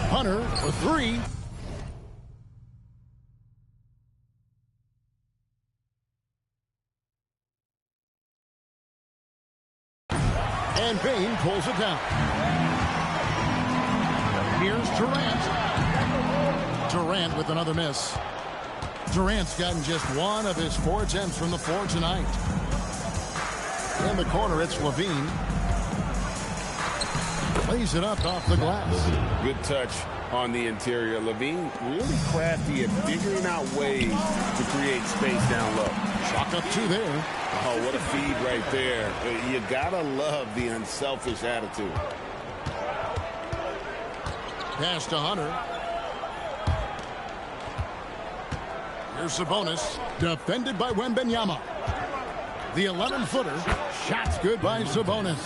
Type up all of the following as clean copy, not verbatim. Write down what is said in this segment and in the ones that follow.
Hunter for three. And Bain pulls it down. Here's Durant. Durant with another miss. Durant's gotten just one of his 4 attempts from the floor tonight. In the corner, it's Levine. Plays it up off the glass. Good touch on the interior. Levine really crafty at figuring out ways to create space down low. Chalk up 2 there. Oh, what a feed right there. You gotta love the unselfish attitude. Pass to Hunter. Here's Sabonis. Defended by Wembanyama. The 11-footer. Shot's good by Sabonis.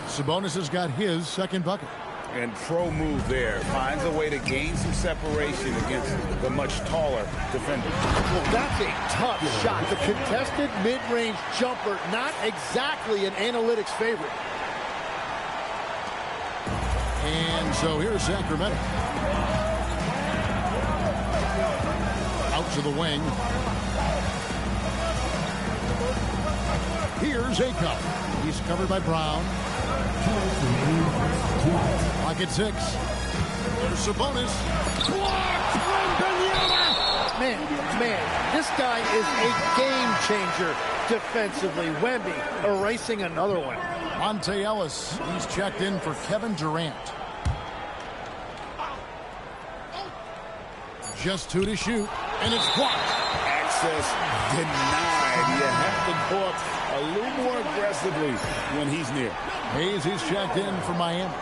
Sabonis has got his second bucket. And pro move there. Finds a way to gain some separation against the much taller defender. Well, that's a tough shot. The contested mid-range jumper, not exactly an analytics favorite. And so here's Sacramento. Out to the wing. Here's Akop. He's covered by Brown. Pocket 6. There's Sabonis. Blocked! Man, this guy is a game changer defensively. Wemby erasing another one. Monte Ellis. He's checked in for Kevin Durant. Just 2 to shoot, and it's blocked. Access denied. You have to go up a little more aggressively when he's near. Hayes is checked in for Miami.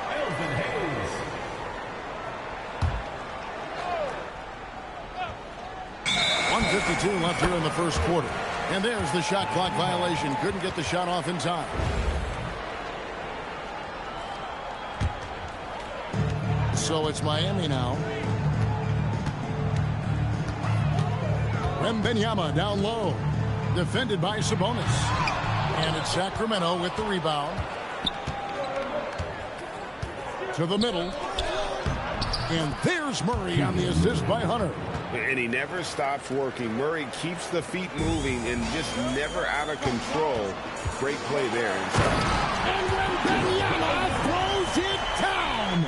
1:52 left here in the first quarter. And there's the shot clock violation. Couldn't get the shot off in time. So it's Miami now. Wembanyama down low. Defended by Sabonis. And it's Sacramento with the rebound. To the middle. And there's Murray on the assist by Hunter. And he never stops working. Murray keeps the feet moving and just never out of control. Great play there. And Wembanyama throws it down.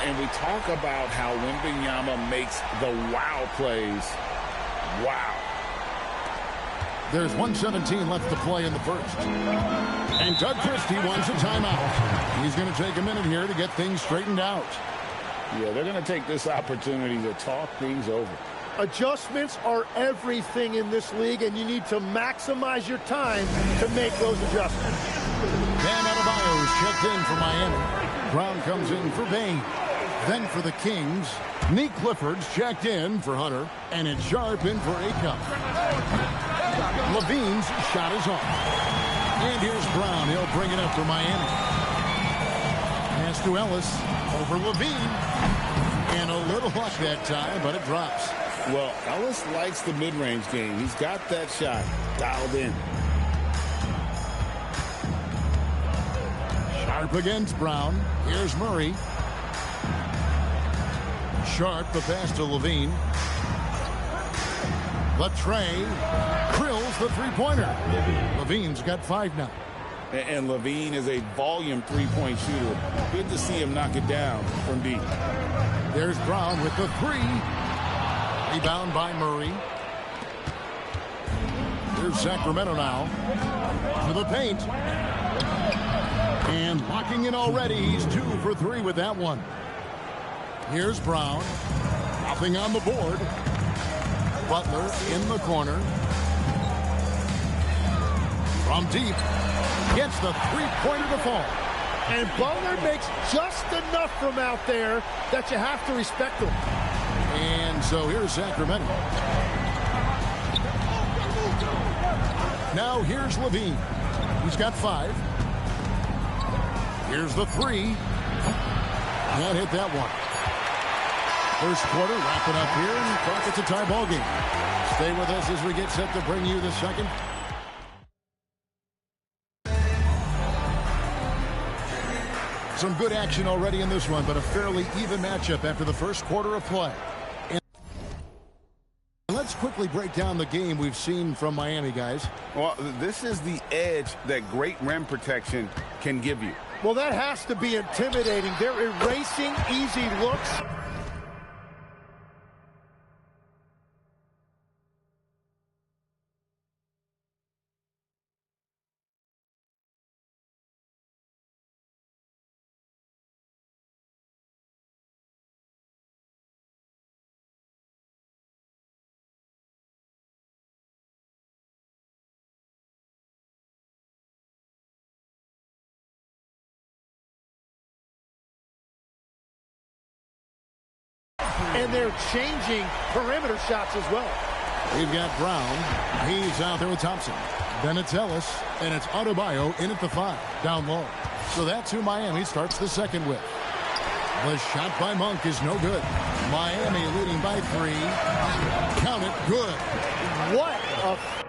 And we talk about how Wembanyama makes the wow plays. Wow. There's 1:17 left to play in the first. And Doug Christie wants a timeout. He's going to take a minute here to get things straightened out. Yeah, they're going to take this opportunity to talk things over. Adjustments are everything in this league, and you need to maximize your time to make those adjustments. Bam Adebayo is checked in for Miami. Brown comes in for Bain. Then for the Kings, Nick Clifford's checked in for Hunter, and it's Sharp in for Akop. Levine's shot is off. And here's Brown. He'll bring it up for Miami. Pass to Ellis over Levine. And a little luck that time, but it drops. Well, Ellis likes the mid-range game. He's got that shot dialed in. Sharp against Brown. Here's Murray. Sharp, the pass to Levine. Latrey drills the three-pointer. Levine's got 5 now. And Levine is a volume three-point shooter. Good to see him knock it down from deep. There's Brown with the 3. Rebound by Murray. Here's Sacramento now. To the paint. And locking in already. He's 2 for 3 with that one. Here's Brown. Nothing on the board. Butler in the corner. From deep. Gets the three-pointer to fall. And Butler makes just enough from out there that you have to respect him. And so here's Sacramento. Now here's Levine. He's got 5. Here's the 3. Can't hit that one. First quarter wrapping up here, and talk it's a tie ball game. Stay with us as we get set to bring you the second. Some good action already in this one, but a fairly even matchup after the first quarter of play. And let's quickly break down the game we've seen from Miami, guys. Well, this is the edge that great rim protection can give you. Well, that has to be intimidating. They're erasing easy looks. And they're changing perimeter shots as well. We've got Brown. He's out there with Thompson. Then it's Ellis, and it's Adebayo in at the 5, down low. So that's who Miami starts the second with. The shot by Monk is no good. Miami leading by 3. Count it, good. What a...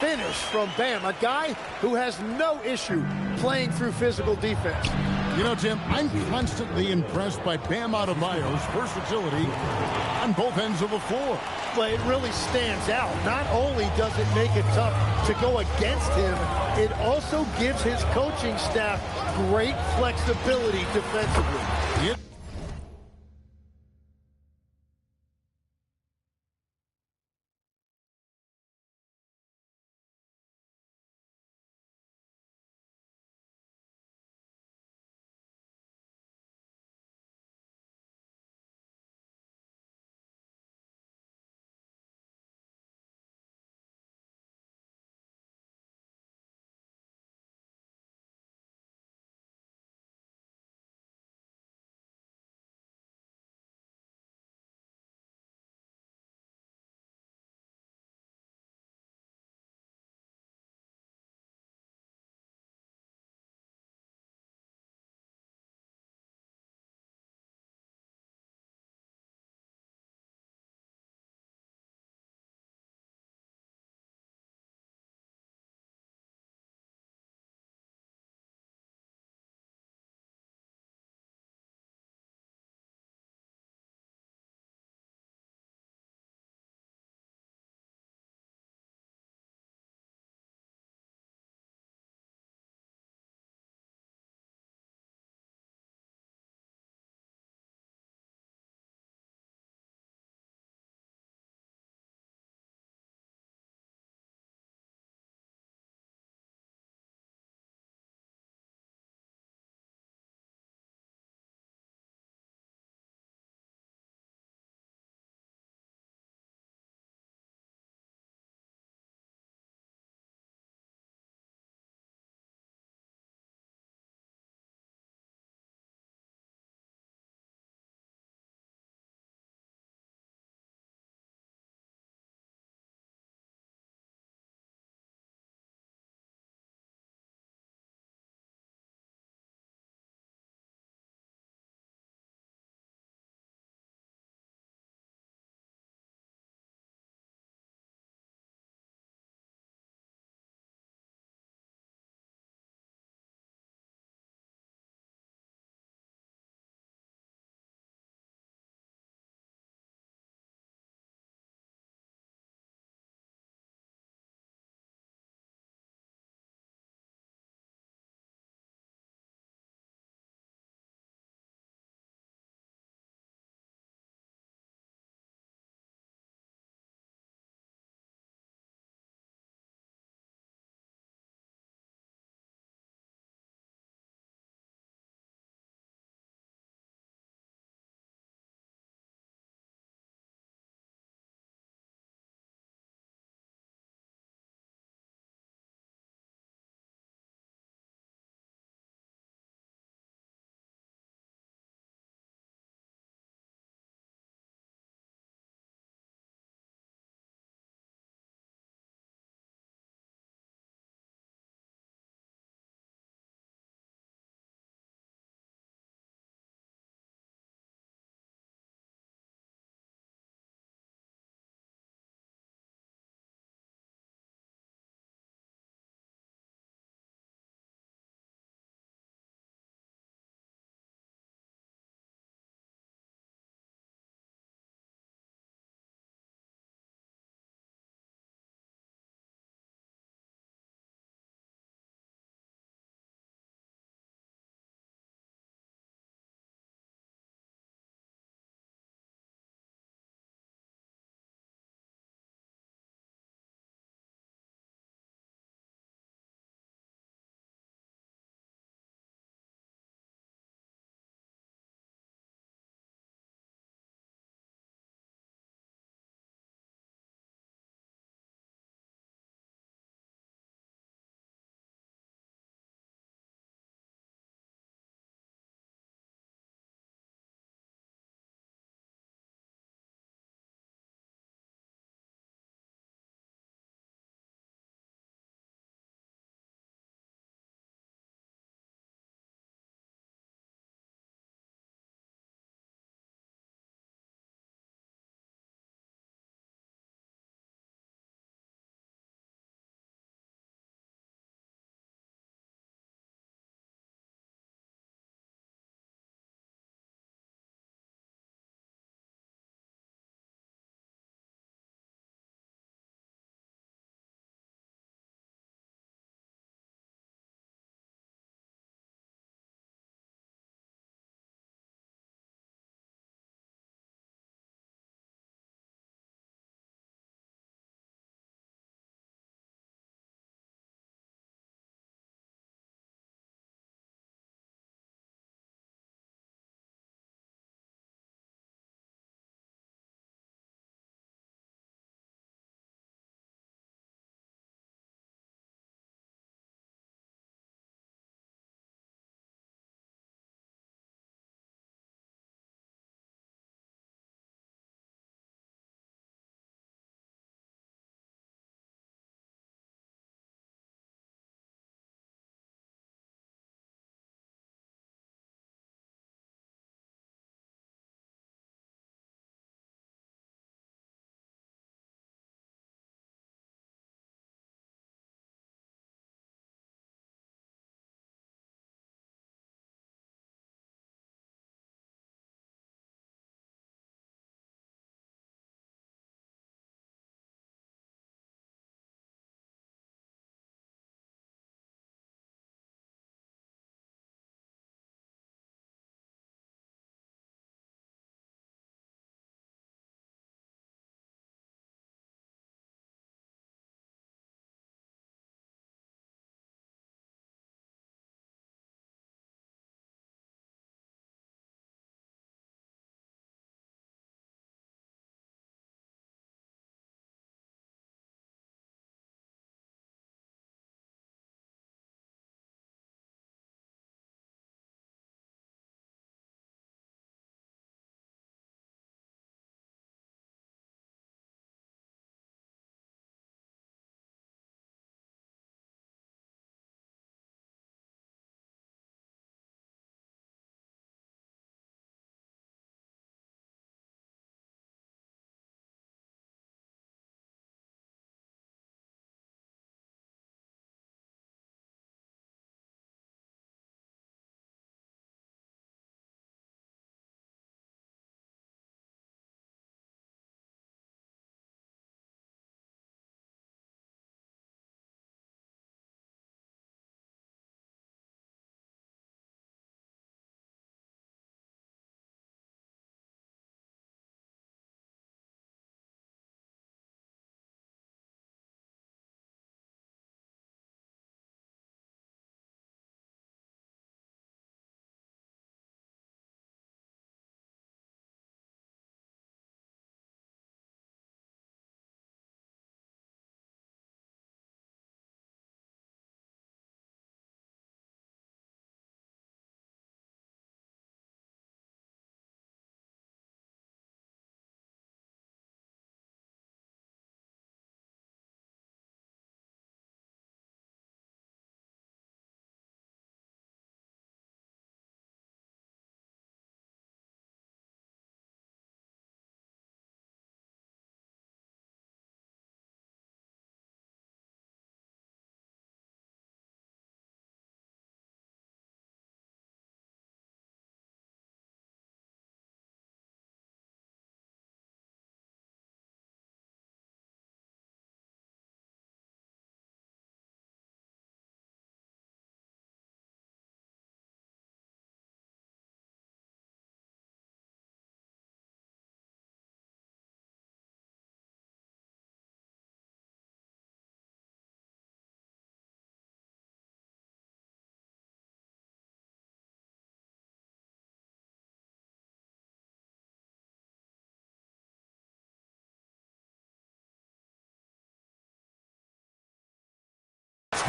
finish from Bam, a guy who has no issue playing through physical defense. You know, Tim, I'm constantly impressed by Bam Adebayo's versatility on both ends of the floor. Well, it really stands out. Not only does it make it tough to go against him, it also gives his coaching staff great flexibility defensively. It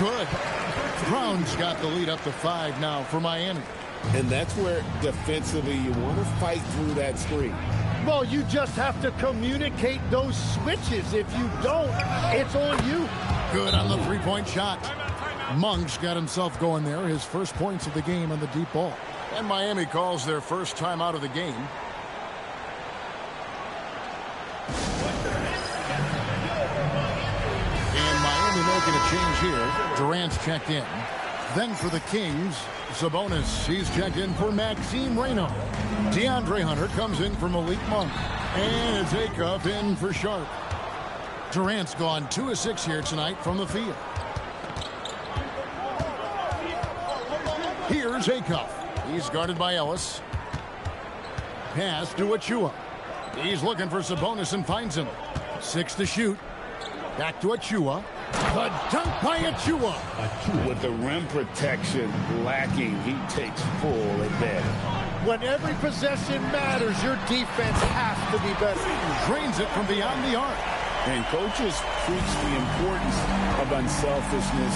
good. Brown's got the lead up to 5 now for Miami. And that's where defensively you want to fight through that screen. Well, you just have to communicate those switches. If you don't, it's on you. Good on the three-point shot. Monk's got himself going there. His first points of the game on the deep ball. And Miami calls their first time out of the game. And Miami making a change here. Durant's checked in. Then for the Kings, Sabonis. He's checked in for Maxime Reyno. DeAndre Hunter comes in for Malik Monk. And it's Acuff in for Sharp. Durant's gone 2 of 6 here tonight from the field. Here's Acuff. He's guarded by Ellis. Pass to Achua. He's looking for Sabonis and finds him. 6 to shoot. Back to Achua. The dunk by Achua. With the rim protection lacking, he takes full advantage. When every possession matters, your defense has to be better. Drains it from beyond the arc. And coaches preach the importance of unselfishness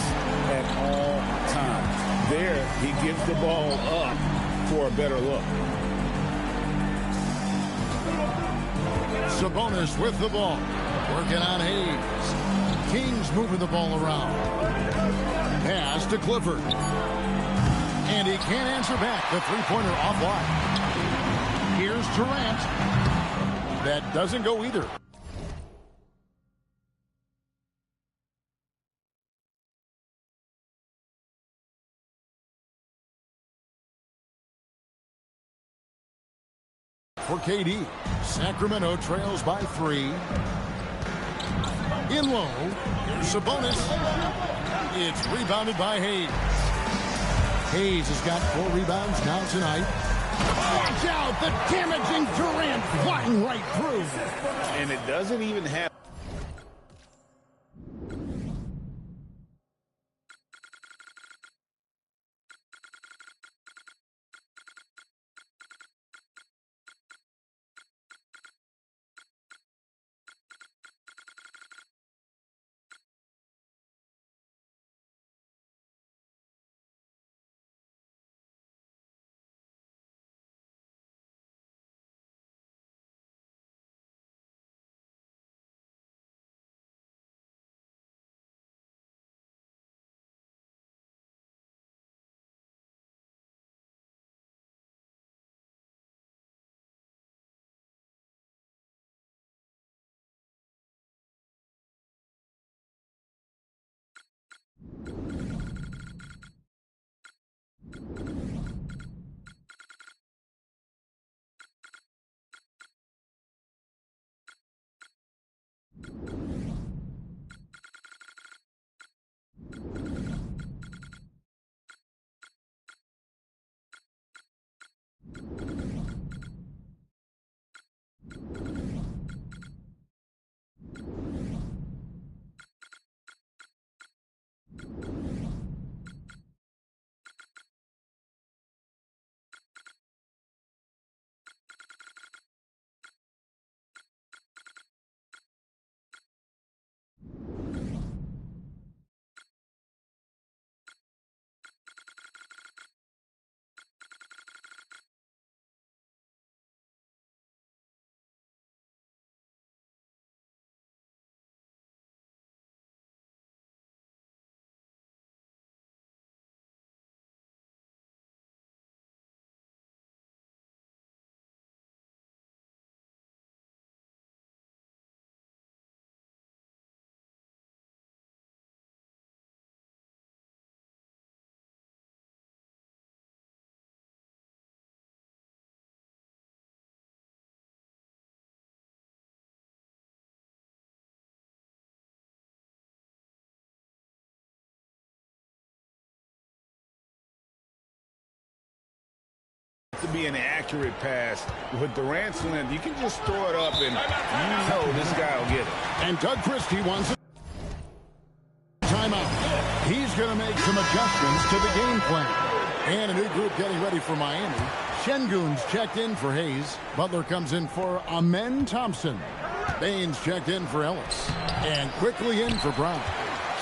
at all times. There, he gives the ball up for a better look. Sabonis with the ball. Working on Hayes. Kings moving the ball around. Pass to Clifford. And he can't answer back. The three-pointer offline. Here's Durant. That doesn't go either. For KD, Sacramento trails by 3. In low, Sabonis. It's rebounded by Hayes. Hayes has got 4 rebounds now tonight. Watch out, the damaging Durant flying right through. And it doesn't even have... To be an accurate pass with Durant's length, you can just throw it up and you know this guy will get it. And Doug Christie wants a timeout. He's going to make some adjustments to the game plan. And a new group getting ready for Miami. Şengün's checked in for Hayes. Butler comes in for Amen Thompson. Baines checked in for Ellis. And quickly in for Brown.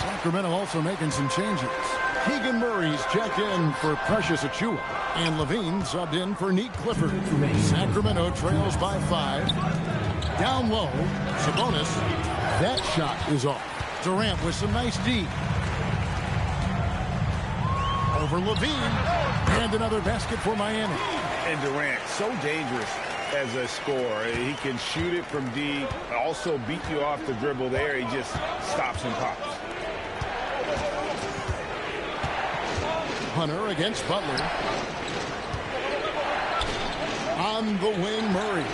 Sacramento also making some changes. Keegan Murray's checked in for Precious Achiuwa, and Levine subbed in for Neat Clifford. Sacramento trails by 5. Down low, Sabonis. That shot is off. Durant with some nice D. Over Levine. And another basket for Miami. And Durant, so dangerous as a scorer. He can shoot it from deep, also beat you off the dribble there. He just stops and pops. Hunter against Butler. On the wing, Murray.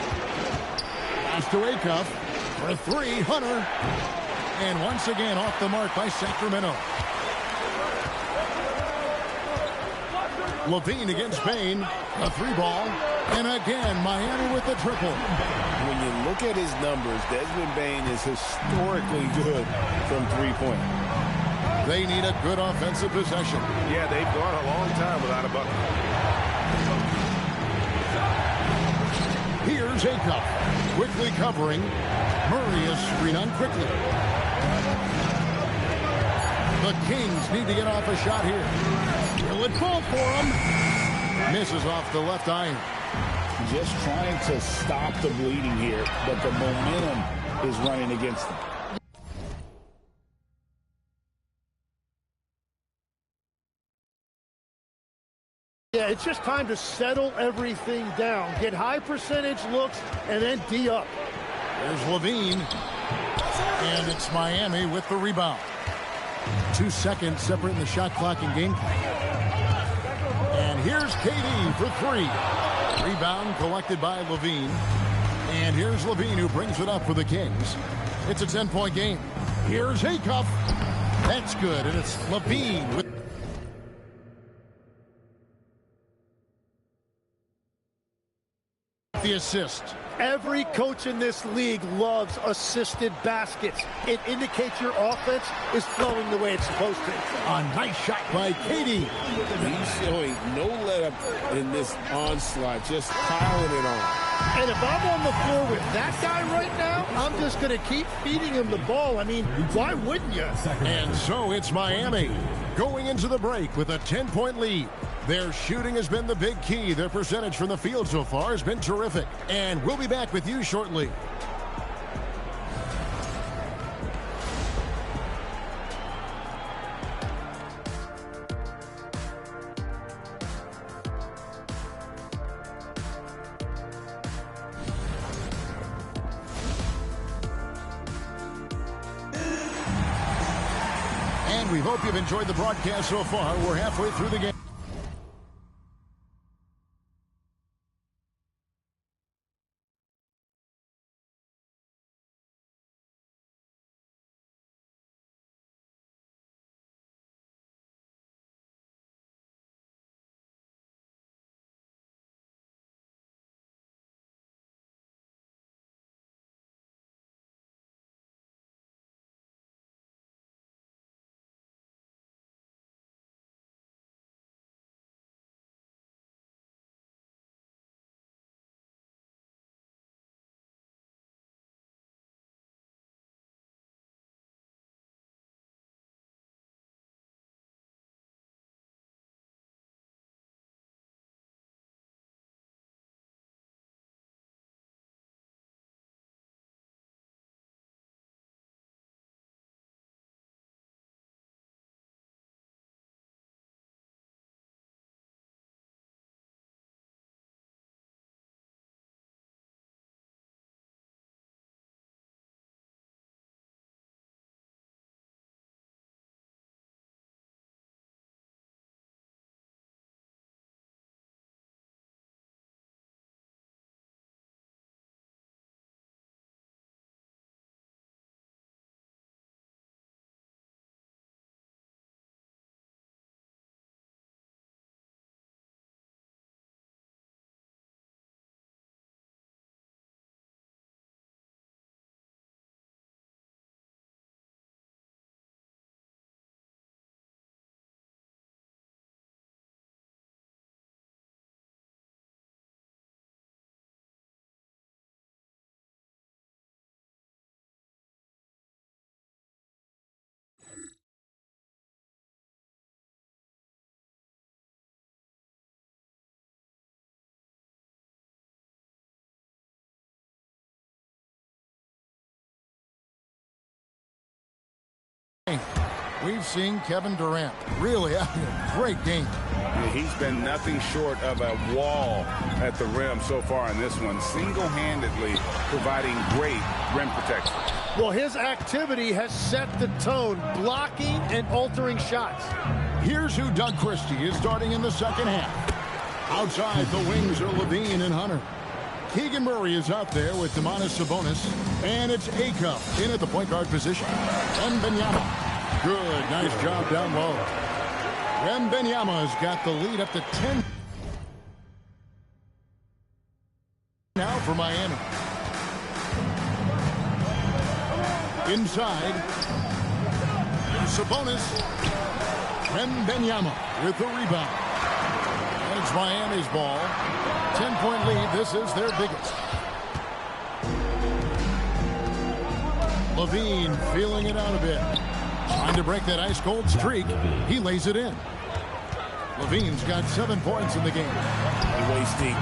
Pass to Acuff for 3, Hunter. And once again off the mark by Sacramento. Levine against Bane. A 3-ball. And again, Miami with the triple. When you look at his numbers, Desmond Bane is historically good from three-point. They need a good offensive possession. Yeah, they've gone a long time without a bucket. Here's Acuff. Quickly covering. Murray is screen on quickly. The Kings need to get off a shot here. Will it fall for him? Misses off the left iron. Just trying to stop the bleeding here, but the momentum is running against them. Yeah, it's just time to settle everything down. Get high percentage looks and then D up. There's Levine. And it's Miami with the rebound. 2 seconds separating the shot clock and game clock. And here's KD for 3. Rebound collected by Levine. And here's Levine who brings it up for the Kings. It's a 10-point game. Here's Acuff. That's good. And it's Levine with the assist. Every coach in this league loves assisted baskets. It indicates your offense is flowing the way it's supposed to. A nice shot by KD. He's showing no let-up in this onslaught, just piling it on. And if I'm on the floor with that guy right now, I'm just going to keep feeding him the ball. I mean, why wouldn't you? And so it's Miami going into the break with a 10-point lead. Their shooting has been the big key. Their percentage from the field so far has been terrific. And we'll be back with you shortly. And we hope you've enjoyed the broadcast so far. We're halfway through the game. We've seen Kevin Durant really having a great game. Yeah, he's been nothing short of a wall at the rim so far in this one, single-handedly providing great rim protection. Well, his activity has set the tone, blocking and altering shots. Here's who Doug Christie is starting in the second half. Outside the wings are Levine and Hunter. Keegan Murray is out there with Domantas Sabonis. And it's Acuff in at the point guard position. Wembanyama. Good, nice job down low. Wembanyama's got the lead up to 10 now for Miami. Inside. Sabonis. Wembanyama with the rebound. And it's Miami's ball. 10-point lead. This is their biggest. Levine feeling it out a bit. Trying to break that ice-cold streak. He lays it in. Levine's got 7 points in the game. Wasting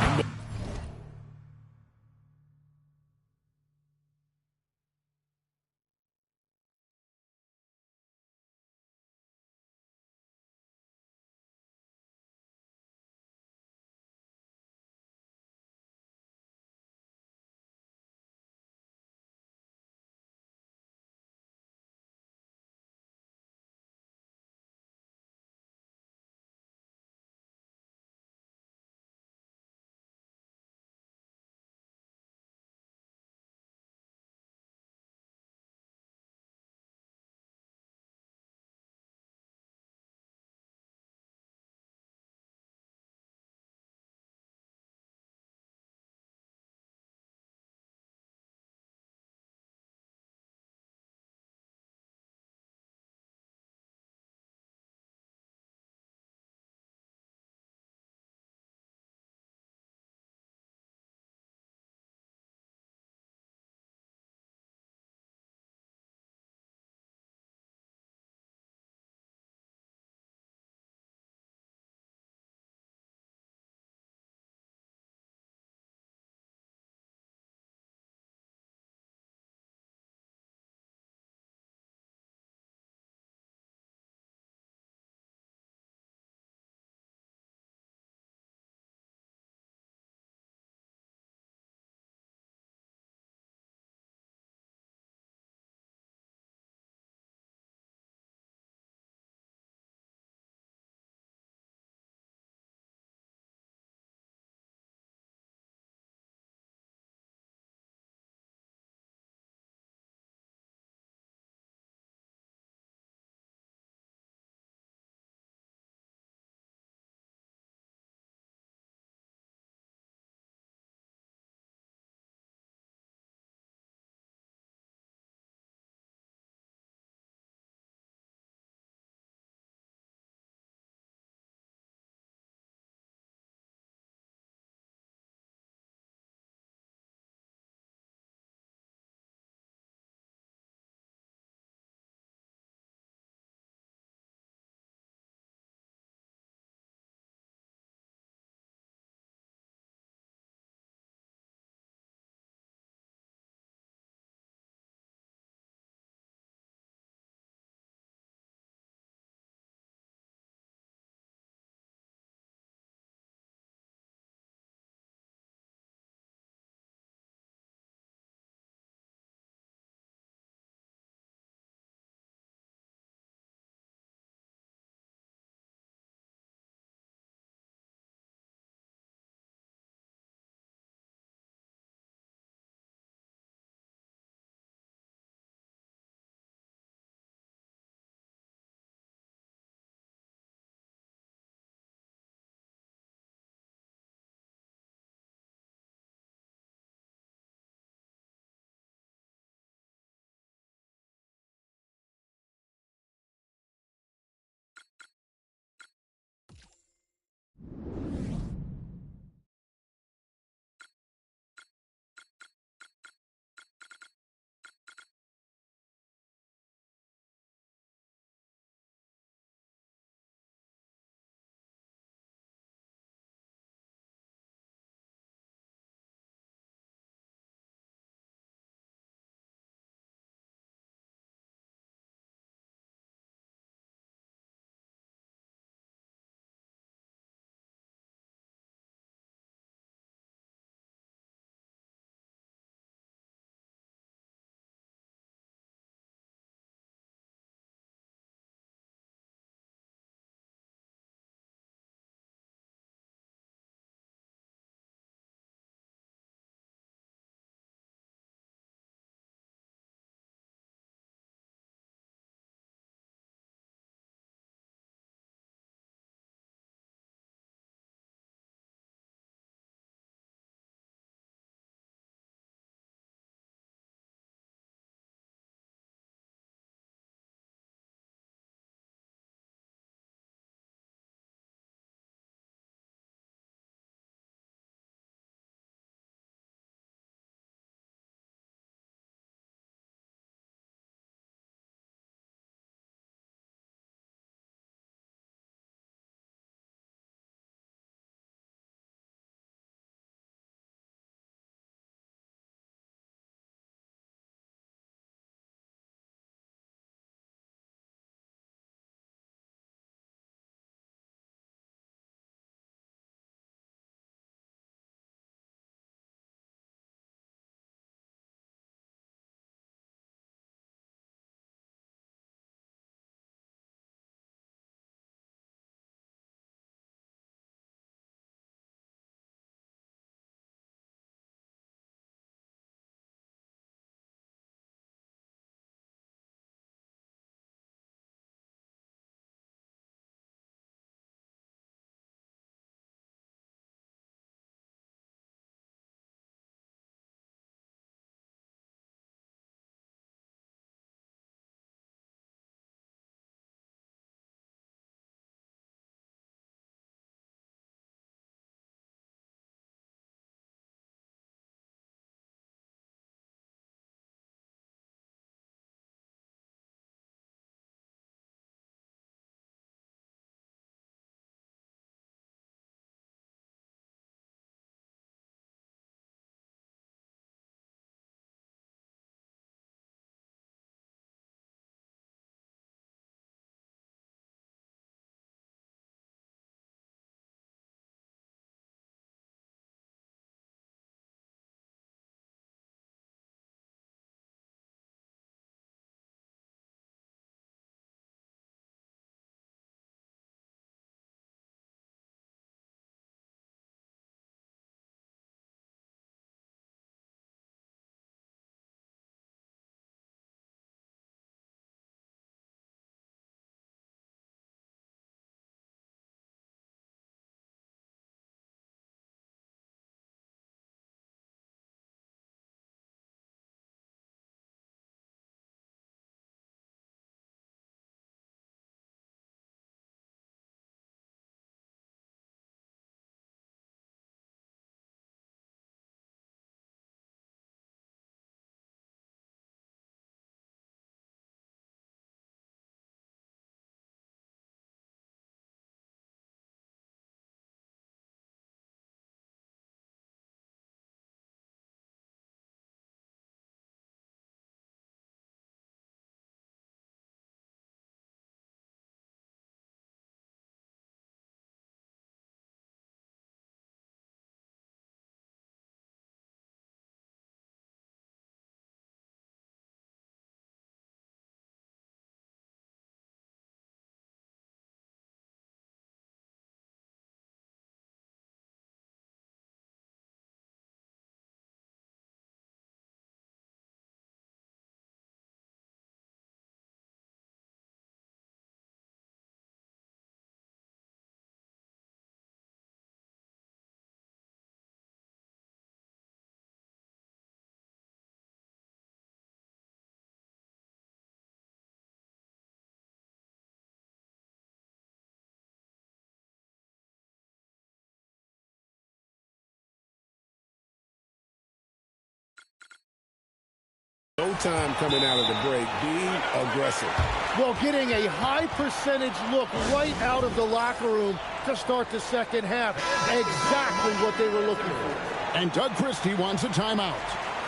time coming out of the break, being aggressive. Well, getting a high percentage look right out of the locker room to start the second half. Exactly what they were looking for. And Doug Christie wants a timeout.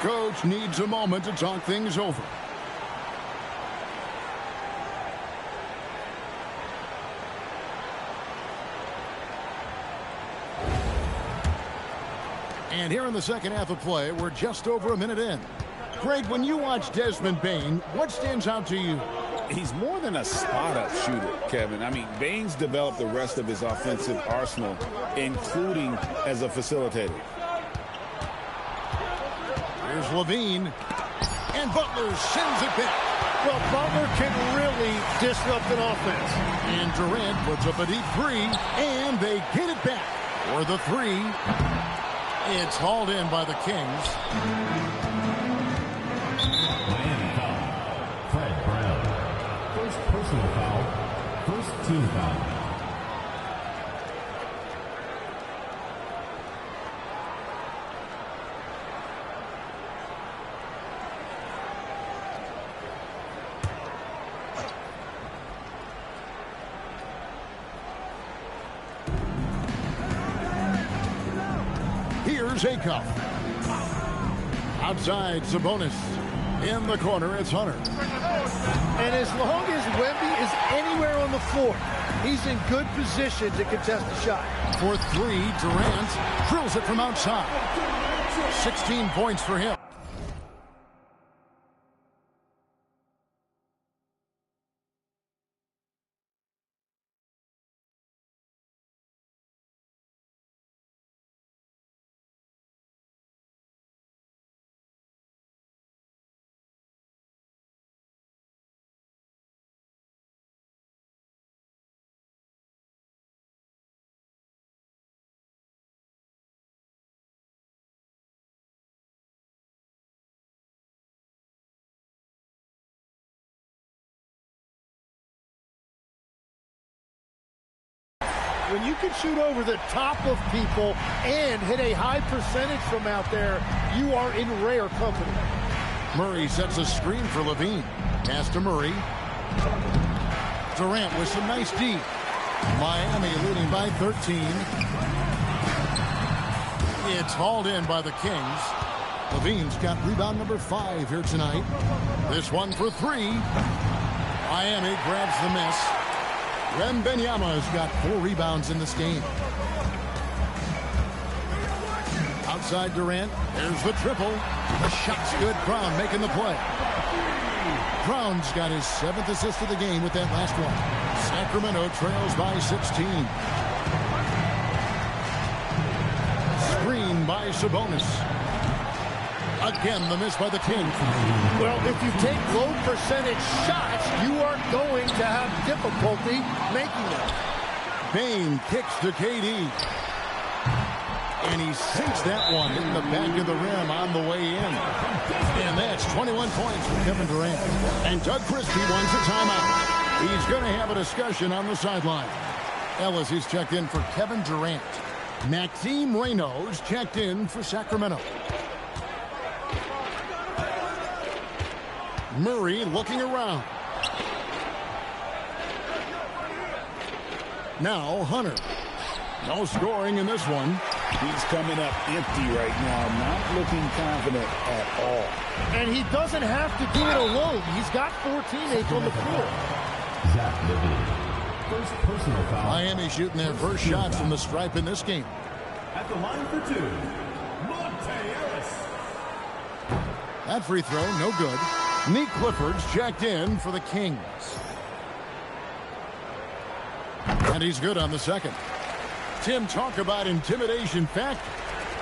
Coach needs a moment to talk things over. And here in the second half of play, we're just over a minute in. Greg, when you watch Desmond Bane, what stands out to you? He's more than a spot-up shooter, Kevin. I mean, Bane's developed the rest of his offensive arsenal, including as a facilitator. Here's Levine, and Butler sends it back. Well, Butler can really disrupt an offense. And Durant puts up a deep three, and they get it back for the three. It's hauled in by the Kings. Miami foul. Fred Brown. First personal foul. First team foul. Here's Acuff. Outside, Sabonis. In the corner, it's Hunter. And as long as Wemby is anywhere on the floor, he's in good position to contest the shot. For three, Durant drills it from outside. 16 points for him. When you can shoot over the top of people and hit a high percentage from out there, you are in rare company. Murray sets a screen for Levine. Pass to Murray. Durant with some nice D. Miami leading by 13. It's hauled in by the Kings. Levine's got rebound number 5 here tonight. This one for 3. Miami grabs the miss. Wembanyama's got 4 rebounds in this game. Outside Durant, there's the triple. The shot's good. Brown making the play. Brown's got his 7th assist of the game with that last one. Sacramento trails by 16. Screen by Sabonis. Again, the miss by the Kings. Well, if you take low percentage shots, you are going to have difficulty making them. Bane kicks to KD. And he sinks that one in the back of the rim on the way in. And that's 21 points for Kevin Durant. And Doug Christie wants a timeout. He's going to have a discussion on the sideline. Ellis is checked in for Kevin Durant. Maxime Reynolds checked in for Sacramento. Murray looking around. Now Hunter. No scoring in this one. He's coming up empty right now, not looking confident at all. And he doesn't have to do it alone. He's got 4 teammates on the floor. Zach Levine. First personal foul. Miami shooting their first shot from the stripe in this game. At the line for 2. Monte Ellis. That free throw, no good. Nick Clifford's checked in for the Kings. And he's good on the second. Tim, talk about intimidation factor.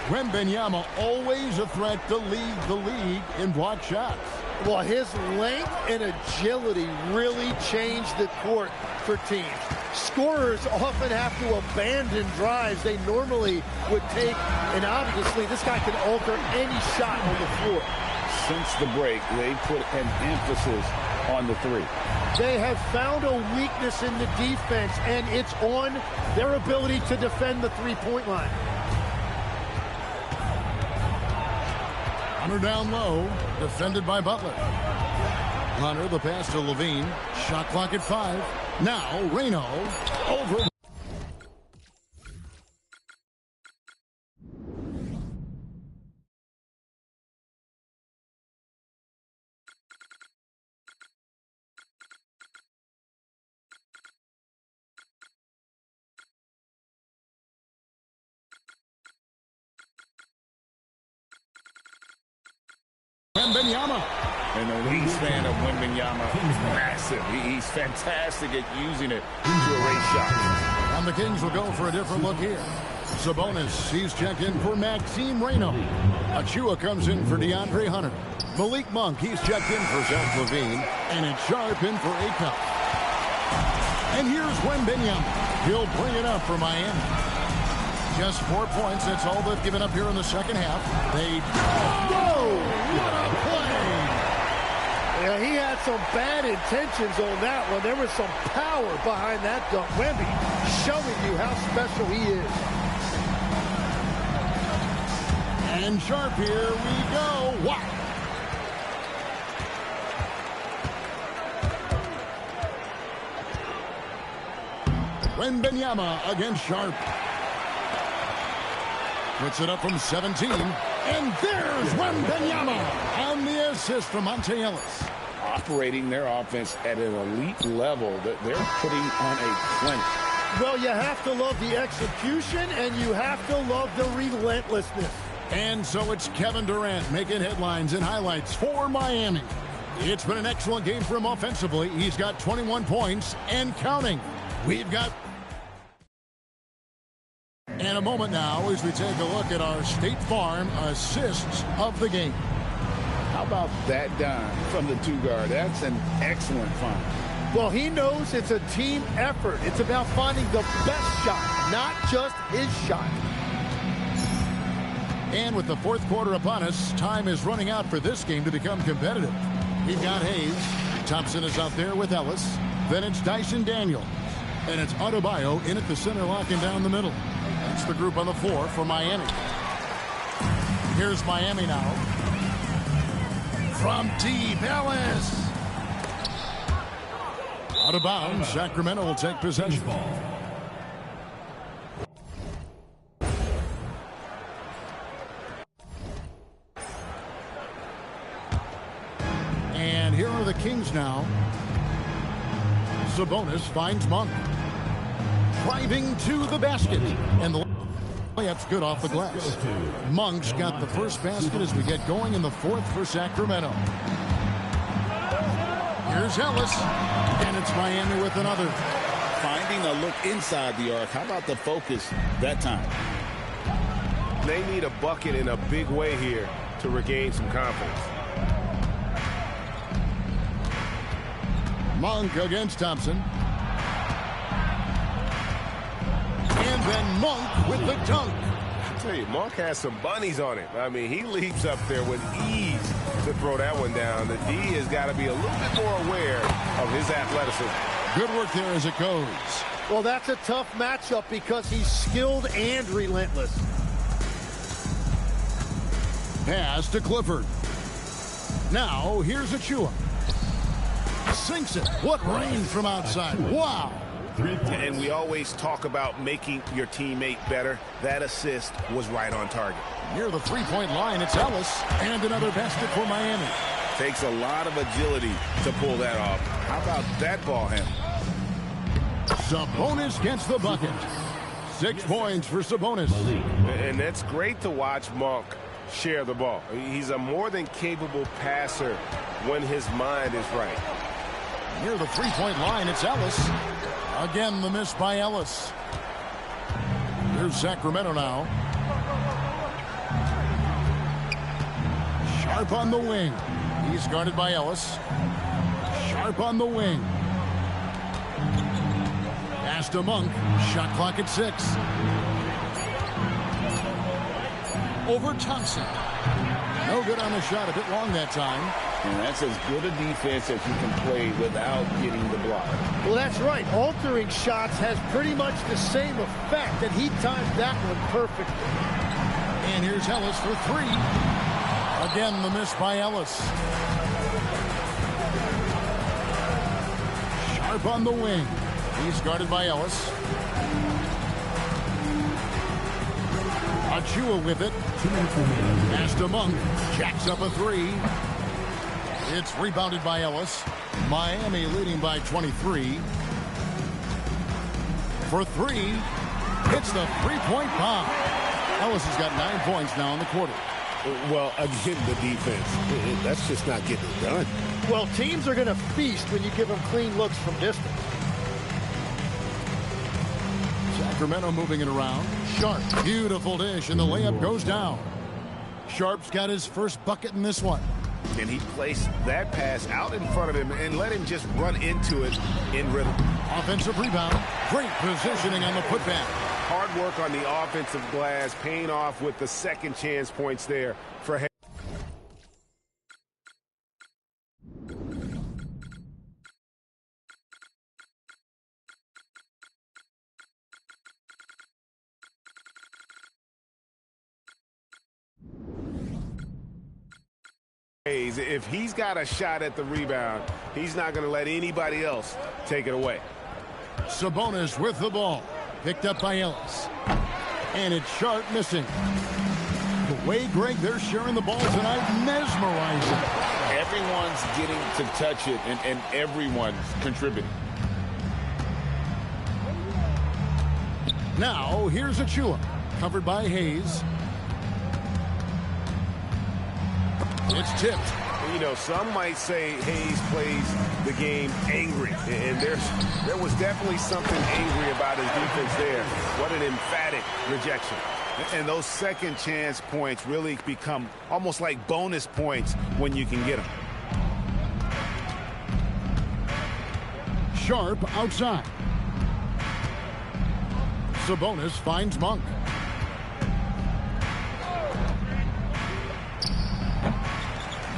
Wembanyama always a threat to lead the league in block shots. Well, his length and agility really changed the court for teams. Scorers often have to abandon drives they normally would take, and obviously this guy can alter any shot on the floor. Since the break, they put an emphasis on the 3. They have found a weakness in the defense, and it's on their ability to defend the 3-point line. Hunter down low, defended by Butler. Hunter, the pass to Levine. Shot clock at 5. Now, Reno over. Wembanyama. And the wingspan of Wembanyama is massive. He's fantastic at using it to erase shots. And the Kings will go for a different look here. Sabonis, he's checked in for Maxime Reno. Achua comes in for DeAndre Hunter. Malik Monk, he's checked in for Zach LaVine. And it's Sharp in for Ayton. And here's Wembanyama. He'll bring it up for Miami. Just 4 points. That's all they've given up here in the second half. Whoa! What a play! Yeah, he had some bad intentions on that one. There was some power behind that dunk. Wemby showing you how special he is. And Sharp, here we go. Wow! Wembanyama against Sharp. Puts it up from 17. And there's Wembanyama. And the assist from Monte Ellis. Operating their offense at an elite level that they're putting on a clinic. Well, you have to love the execution, and you have to love the relentlessness. And so it's Kevin Durant making headlines and highlights for Miami. It's been an excellent game for him offensively. He's got 21 points and counting. We've got... And a moment now as we take a look at our State Farm assists of the game. How about that dime from the two-guard? That's an excellent find. Well, he knows it's a team effort. It's about finding the best shot, not just his shot. And with the fourth quarter upon us, time is running out for this game to become competitive. We've got Hayes. Thompson is out there with Ellis. Then it's Dyson Daniels. And it's Adebayo in at the center, locking down the middle. That's the group on the floor for Miami. Here's Miami now. From deep, Ellis. Out of bounds, Sacramento will take possession. And here are the Kings now. Sabonis finds Monk. Driving to the basket. And the layup's good off the glass. Monk's got the first basket as we get going in the fourth for Sacramento. Here's Ellis. And it's Miami with another. Finding a look inside the arc. How about the focus that time? They need a bucket in a big way here to regain some confidence. Monk against Thompson. And then Monk with the dunk. I tell you, Monk has some bunnies on him. I mean, he leaps up there with ease to throw that one down. The D has got to be a little bit more aware of his athleticism. Good work there as it goes. Well, that's a tough matchup because he's skilled and relentless. Pass to Clifford. Now, here's Achua. Sinks it. What range from outside. Wow. And we always talk about making your teammate better. That assist was right on target. Near the three-point line, it's Ellis. And another basket for Miami. Takes a lot of agility to pull that off. How about that ball handle? Sabonis gets the bucket. 6 points for Sabonis. And that's great to watch Monk share the ball. He's a more than capable passer when his mind is right. Near the three-point line, it's Ellis. Again, the miss by Ellis. Here's Sacramento now. Sharp on the wing. He's guarded by Ellis. Sharp on the wing. Pass to Monk. Shot clock at 6. Over Thompson. No good on the shot. A bit long that time. And that's as good a defense as you can play without getting the block. Well, that's right. Altering shots has pretty much the same effect, and he timed that one perfectly. And here's Ellis for 3. Again, the miss by Ellis. Sharp on the wing. He's guarded by Ellis. Achua with it. 2 minutes remaining. Pass to Monk. Jacks up a three. It's rebounded by Ellis. Miami leading by 23. For three. Hits the three-point bomb. Ellis has got 9 points now in the quarter. Well, again, the defense. That's just not getting it done. Well, teams are going to feast when you give them clean looks from distance. Sacramento moving it around. Sharp. Beautiful dish, and the layup goes down. Sharp's got his first bucket in this one. And he placed that pass out in front of him and let him just run into it in rhythm. Offensive rebound. Great positioning on the putback. Hard work on the offensive glass, paying off with the second chance points there for Hayes. If he's got a shot at the rebound, he's not going to let anybody else take it away. Sabonis with the ball. Picked up by Ellis. And it's Sharp missing. The way, Greg, they're sharing the ball tonight, mesmerizing. Everyone's getting to touch it, and everyone's contributing. Now, here's Achua. Covered by Hayes. It's tipped. You know, some might say Hayes plays the game angry, and there was definitely something angry about his defense there. What an emphatic rejection. And those second chance points really become almost like bonus points when you can get them. Sharp outside. Sabonis finds Monk.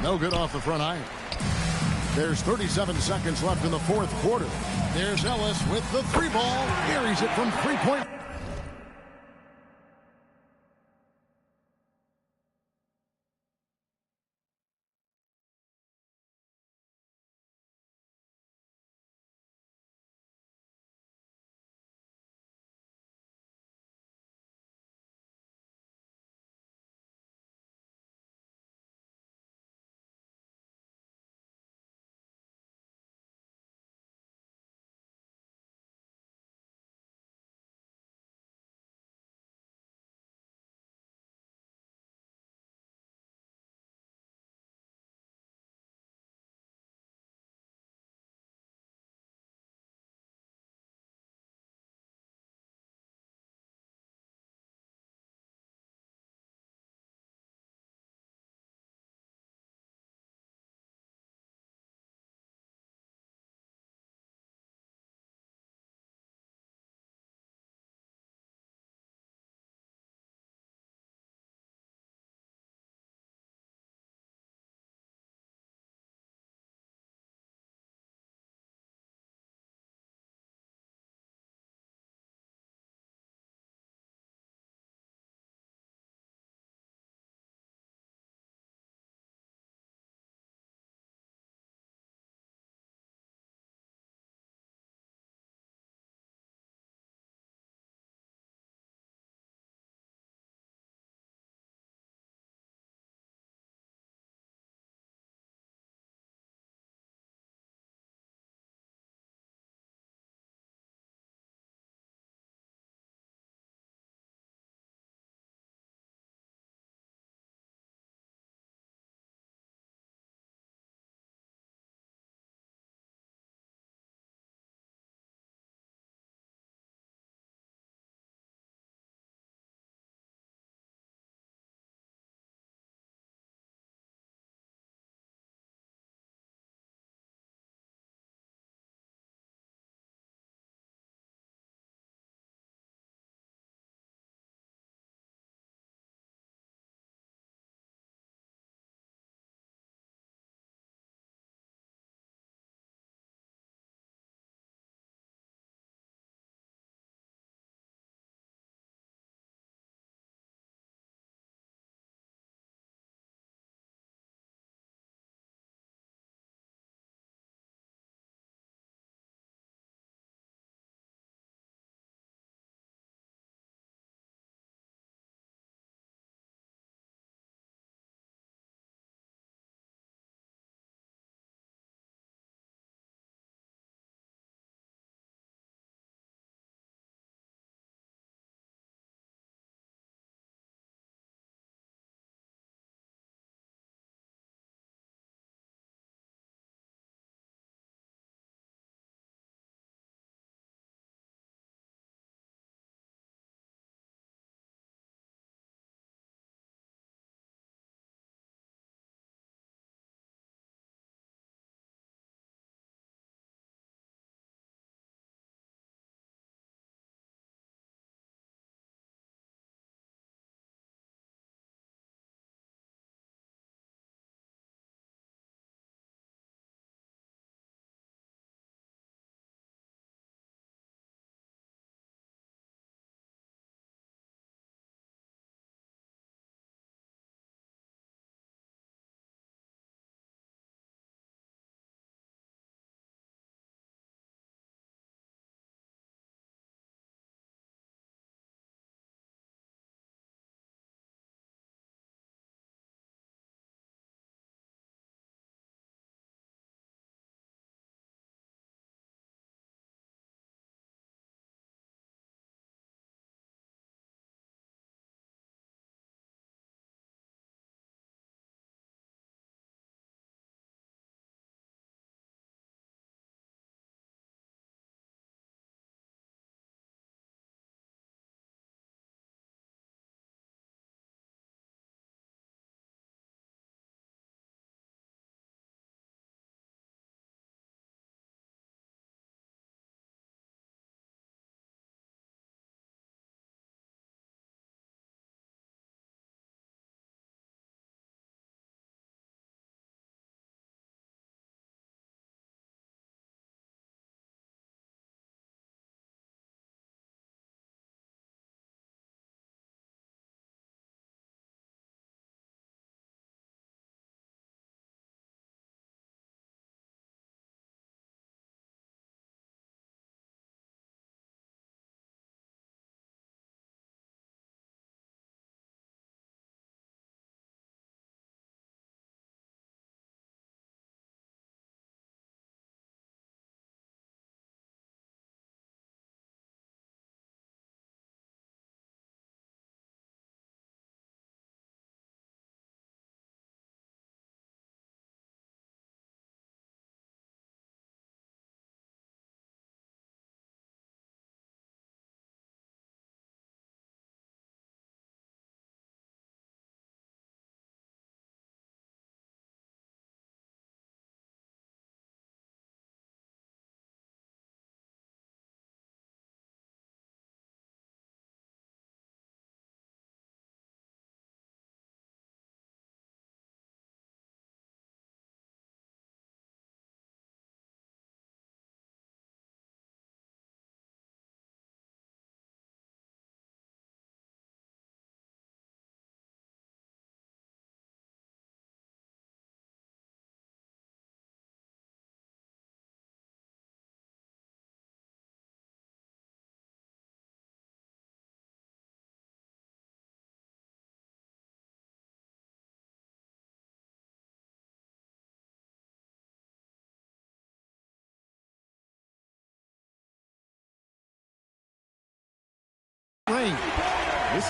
No good off the front iron. There's 37 seconds left in the fourth quarter. There's Ellis with the three ball. Carries it from three-point.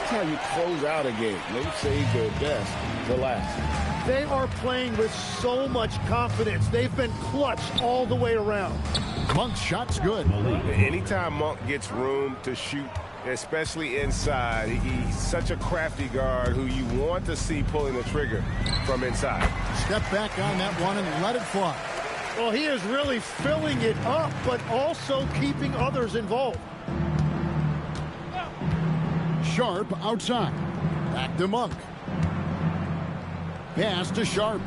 is how you close out a game. They save their best for last. They are playing with so much confidence. They've been clutched all the way around. Monk's shot's good. Anytime Monk gets room to shoot, especially inside, he's such a crafty guard who you want to see pulling the trigger from inside. Step back on that one and let it fly. Well, he is really filling it up, but also keeping others involved. Sharp outside. Back to Monk. Pass to Sharp.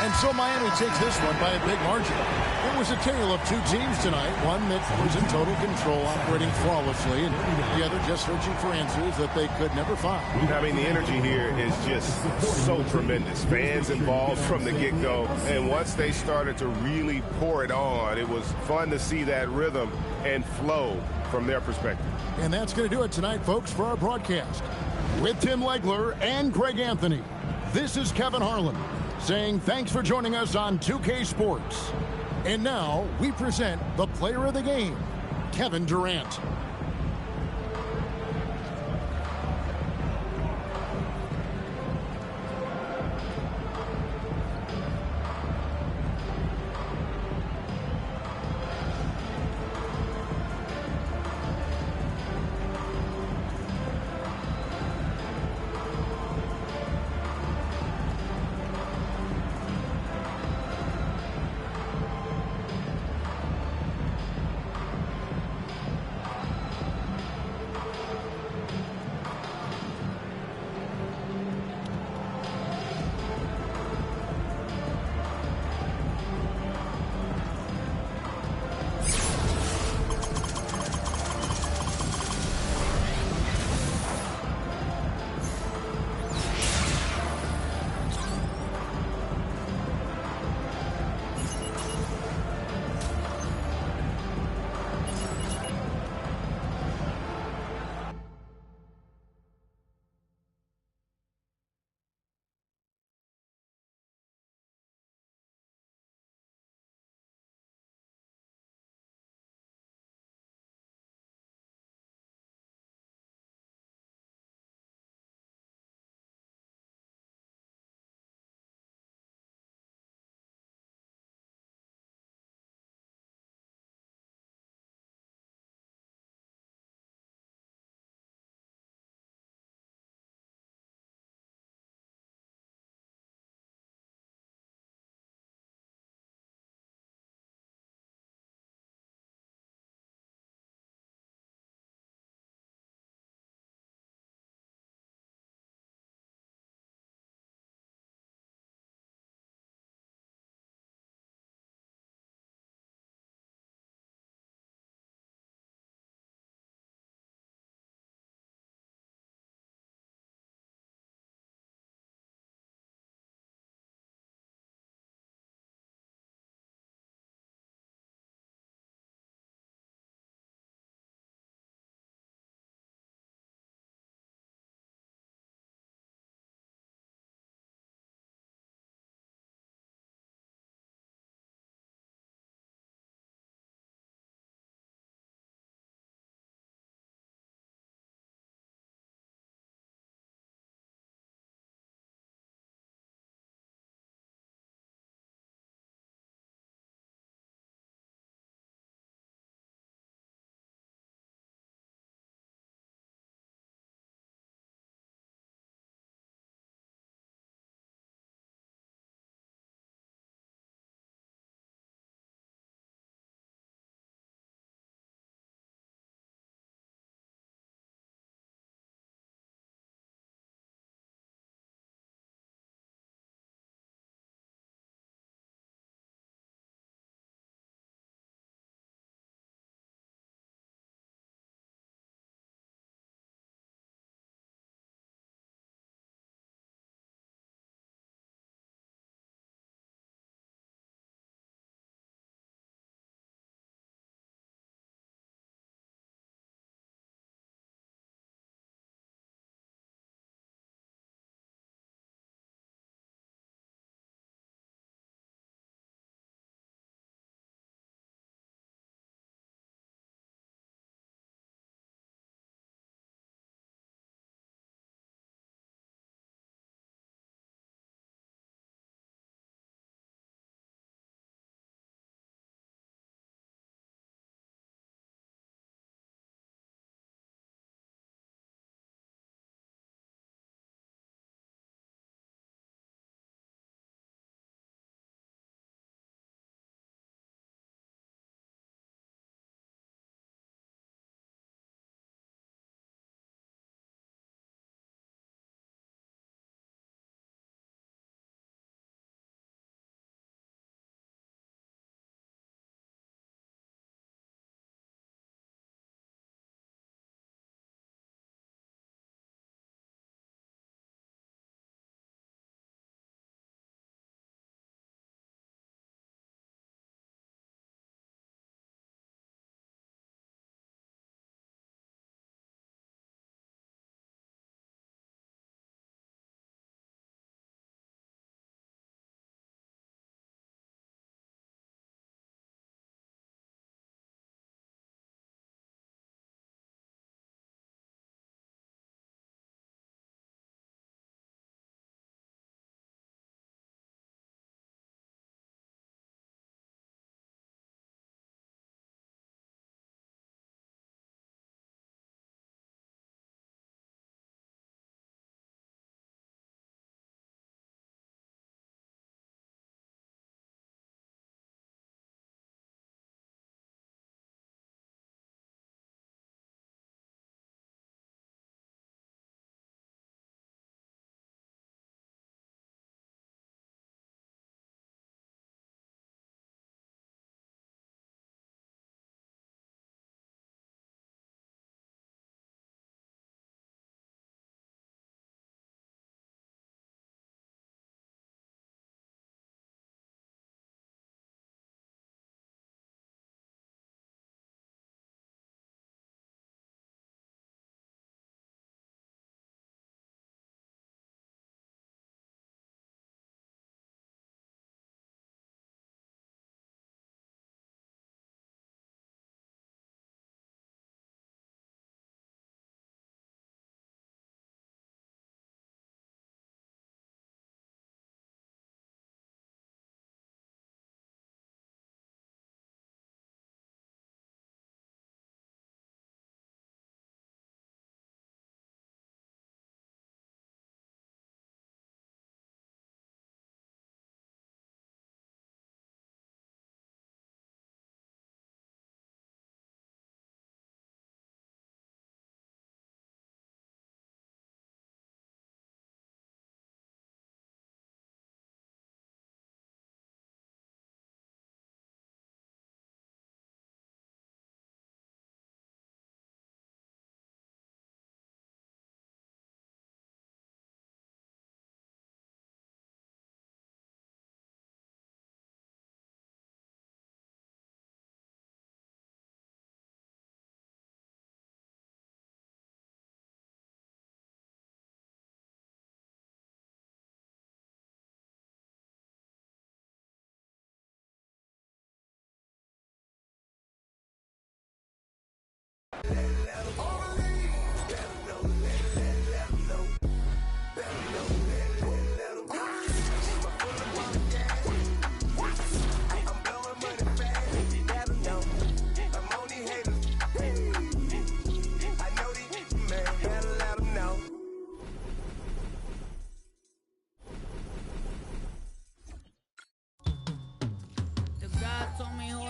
And so Miami takes this one by a big margin. It was a tale of two teams tonight. One that was in total control, operating flawlessly, and the other just searching for answers that they could never find. I mean, the energy here is just so tremendous. Fans involved from the get-go. And once they started to really pour it on, it was fun to see that rhythm and flow from their perspective. And that's going to do it tonight, folks, for our broadcast. With Tim Legler and Greg Anthony, this is Kevin Harlan saying thanks for joining us on 2K Sports. And now we present the player of the game, Kevin Durant.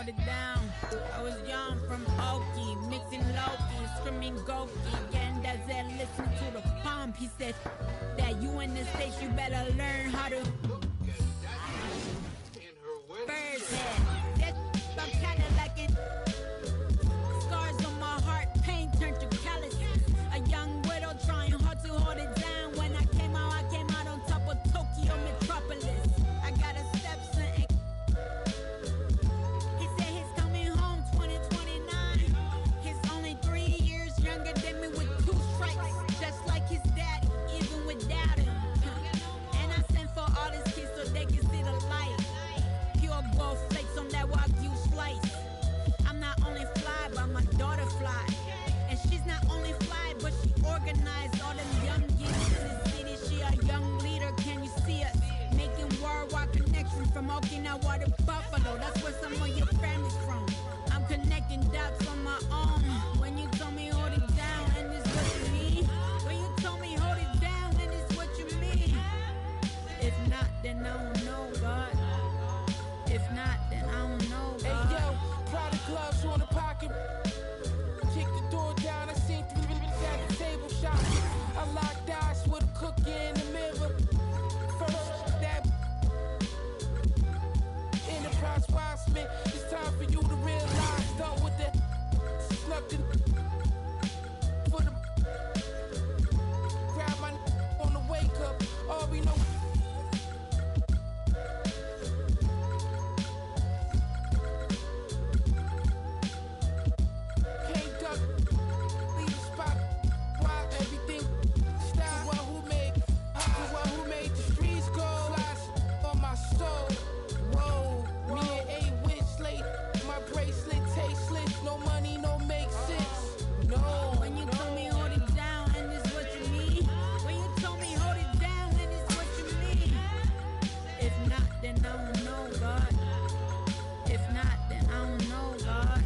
hold it down. I was young from Okie, mixing Loki, screaming Goki. Again, that's it, listen to the pump. He said that you in the States, you better learn how to. Bird's head. That I'm kinda like it. Scars on my heart, pain turned to callous. A young widow trying hard to hold it down. When I came out on top of Tokyo Metropolis. I got a stepson. He said he's coming home 2029. He's only 3 years younger than me with 2 strikes. Just like his daddy, even without him. And I sent for all these kids so they can see the light. Pure gold flakes on that Wagyu slice. I'm not only fly, but my daughter fly. And she's not only fly, but she organized all them young kids in the city. She a young leader, can you see us? Making worldwide connections from Okinawa to Buffalo. That's where some of your family's from. I'm connecting dots on my own. When you told me hold it down, and this what you mean? When you told me hold it down, and this what you mean? If not, then I don't know, God. If not, then I don't know, God. Hey yo, product gloves on the pocket. Kick the door down, I seen 3 minutes at the table shop. I locked eyes with a cookie in the mirror. First, that enterprise watchman. It's time for you to realize, done with the snuck in for the grab my on the wake up. All we know. Can't duck, leave the spot. Why everything style? The one who made the streets go. Slice on my soul. Whoa, me and A witch late. My bracelet tasteless. No money, no make sense. No. When you told me hold it down, and this what you mean? When you told me hold it down, and this what you mean? If not, then I don't know, God. If not, then I don't know, God.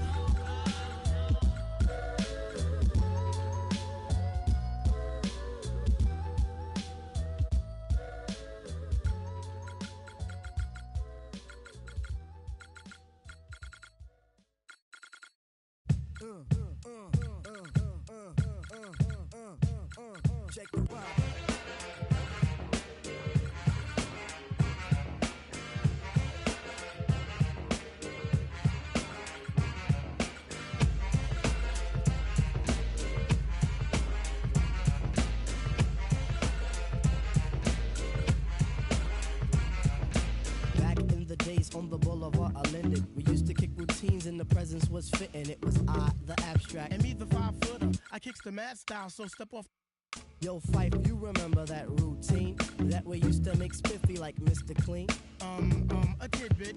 Check the vibe. Back in the days on the boulevard, I lended. We used to kick routines and the presence was fitting. It was I, the abstract. And me, the 5-footer. I kicks the mad style, so step off. Yo, Fife, you remember that routine? That we used to make spiffy like Mr. Clean? A tidbit,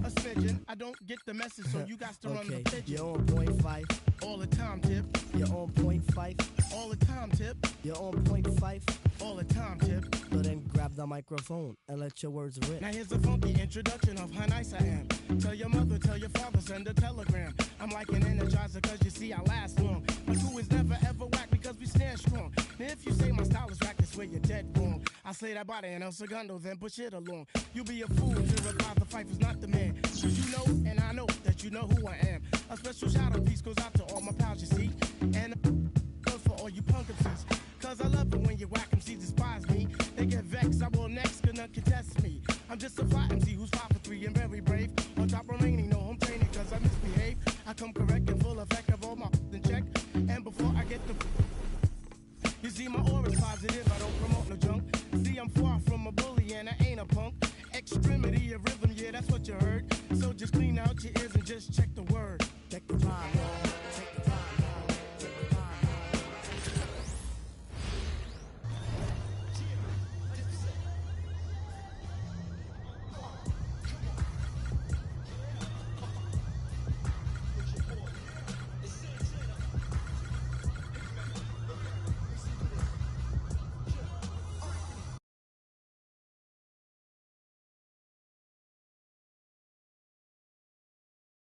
a smidgen. I don't get the message, so you got to run the pigeon. You're on point, Fife. All the time, Tip. You're on point, Fife. All the time, Tip. You're on point, Fife. All the time, Tip. So then grab the microphone and let your words rip. Now here's a funky introduction of how nice I am. Tell your mother, tell your father, send a telegram. I'm like an energizer, cause you see I last long. My crew is never ever whack because we stand strong. Now if you say my style is whack, that's where you're dead wrong. I slay that body and El Segundo, then push it along. You be a fool to realize the fight is not the man. Cause you know, and I know, that you know who I am. A special shout out piece goes out to all my pals, you see. And goes for all you punk MCs. Cause I love it when you whack MCs despise me. They get vexed, I will next, gonna contest me. I'm just a fly MC who's 5 for 3 and very brave. On top remaining, no home training cause I misbehave. I come correct and full effect of all my in check. And before I get the you see my aura's positive, I don't promote no junk. See I'm far from a bully and I ain't a punk. Extremity of rhythm, yeah that's what you heard. So just clean out your ears and just check the word.